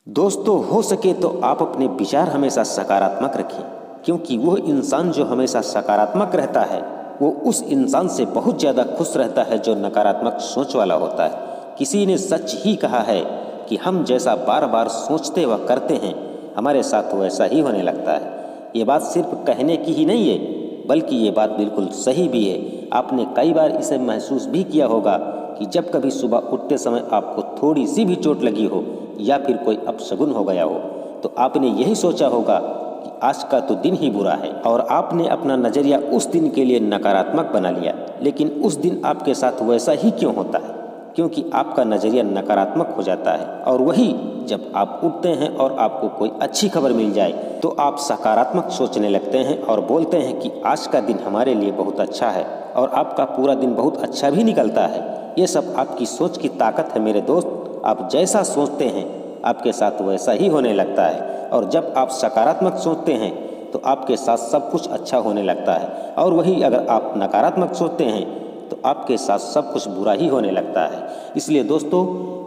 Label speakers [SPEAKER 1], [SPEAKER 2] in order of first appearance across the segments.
[SPEAKER 1] दोस्तों, हो सके तो आप अपने विचार हमेशा सकारात्मक रखें, क्योंकि वो इंसान जो हमेशा सकारात्मक रहता है वो उस इंसान से बहुत ज़्यादा खुश रहता है जो नकारात्मक सोच वाला होता है। किसी ने सच ही कहा है कि हम जैसा बार बार सोचते व करते हैं हमारे साथ वैसा ही होने लगता है। ये बात सिर्फ कहने की ही नहीं है, बल्कि ये बात बिल्कुल सही भी है। आपने कई बार इसे महसूस भी किया होगा कि जब कभी सुबह उठते समय आपको थोड़ी सी भी चोट लगी हो या फिर कोई अपशगुन हो गया हो तो आपने यही सोचा होगा कि आज का तो दिन ही बुरा है और आपने अपना नज़रिया उस दिन के लिए नकारात्मक बना लिया। लेकिन उस दिन आपके साथ वैसा ही क्यों होता है? क्योंकि आपका नज़रिया नकारात्मक हो जाता है और वही जब आप उठते हैं और आपको कोई अच्छी खबर मिल जाए तो आप सकारात्मक सोचने लगते हैं और बोलते हैं कि आज का दिन हमारे लिए बहुत अच्छा है और आपका पूरा दिन बहुत अच्छा भी निकलता है। ये सब आपकी सोच की ताकत है मेरे दोस्त। आप जैसा सोचते हैं आपके साथ वैसा ही होने लगता है और जब आप सकारात्मक सोचते हैं तो आपके साथ सब कुछ अच्छा होने लगता है और वही अगर आप नकारात्मक सोचते हैं तो आपके साथ सब कुछ बुरा ही होने लगता है। इसलिए दोस्तों,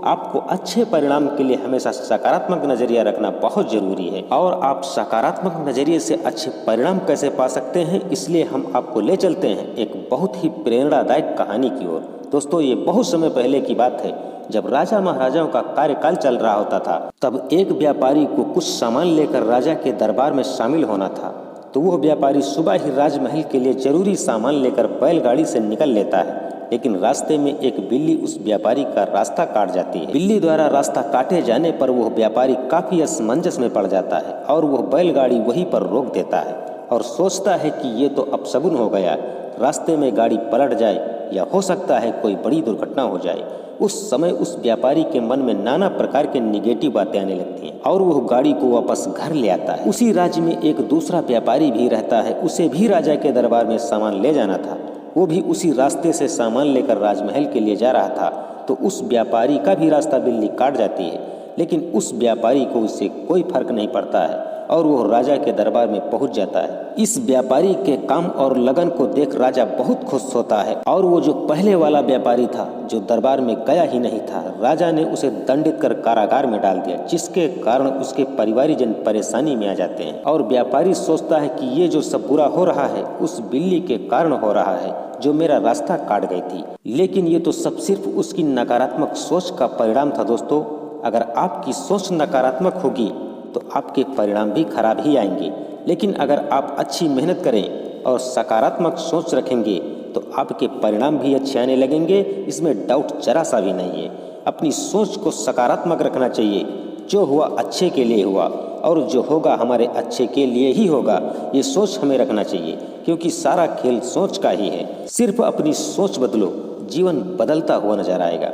[SPEAKER 1] आपको अच्छे परिणाम के लिए हमेशा सकारात्मक नज़रिया रखना बहुत ज़रूरी है। और आप सकारात्मक नज़रिए से अच्छे परिणाम कैसे पा सकते हैं, इसलिए हम आपको ले चलते हैं एक बहुत ही प्रेरणादायक कहानी की ओर। दोस्तों, ये बहुत समय पहले की बात है, जब राजा महाराजाओं का कार्यकाल चल रहा होता था। तब एक व्यापारी को कुछ सामान लेकर राजा के दरबार में शामिल होना था। तो वह व्यापारी सुबह ही राजमहल के लिए जरूरी सामान लेकर बैलगाड़ी से निकल लेता है, लेकिन रास्ते में एक बिल्ली उस व्यापारी का रास्ता काट जाती है। बिल्ली द्वारा रास्ता काटे जाने पर वह व्यापारी काफी असमंजस में पड़ जाता है और वह बैलगाड़ी वहीं पर रोक देता है और सोचता है कि ये तो अपशगुन हो गया, रास्ते में गाड़ी पलट जाए या हो सकता है कोई बड़ी दुर्घटना हो जाए। उस समय उस व्यापारी के मन में नाना प्रकार के निगेटिव बातें आने लगती हैं और वह गाड़ी को वापस घर ले आता है। उसी राज्य में एक दूसरा व्यापारी भी रहता है, उसे भी राजा के दरबार में सामान ले जाना था। वो भी उसी रास्ते से सामान लेकर राजमहल के लिए जा रहा था। तो उस व्यापारी का भी रास्ता बिल्ली काट जाती है, लेकिन उस व्यापारी को इससे कोई फर्क नहीं पड़ता है और वो राजा के दरबार में पहुंच जाता है। इस व्यापारी के काम और लगन को देख राजा बहुत खुश होता है और वो जो पहले वाला व्यापारी था जो दरबार में गया ही नहीं था, राजा ने उसे दंडित कर कारागार में डाल दिया, जिसके कारण उसके परिवारीजन परेशानी में आ जाते हैं। और व्यापारी सोचता है कि ये जो सब बुरा हो रहा है उस बिल्ली के कारण हो रहा है जो मेरा रास्ता काट गई थी। लेकिन ये तो सब सिर्फ उसकी नकारात्मक सोच का परिणाम था। दोस्तों, अगर आपकी सोच नकारात्मक होगी तो आपके परिणाम भी खराब ही आएंगे, लेकिन अगर आप अच्छी मेहनत करें और सकारात्मक सोच रखेंगे तो आपके परिणाम भी अच्छे आने लगेंगे। इसमें डाउट जरा सा भी नहीं है। अपनी सोच को सकारात्मक रखना चाहिए। जो हुआ अच्छे के लिए हुआ और जो होगा हमारे अच्छे के लिए ही होगा, ये सोच हमें रखना चाहिए, क्योंकि सारा खेल सोच का ही है। सिर्फ अपनी सोच बदलो, जीवन बदलता हुआ नजर आएगा।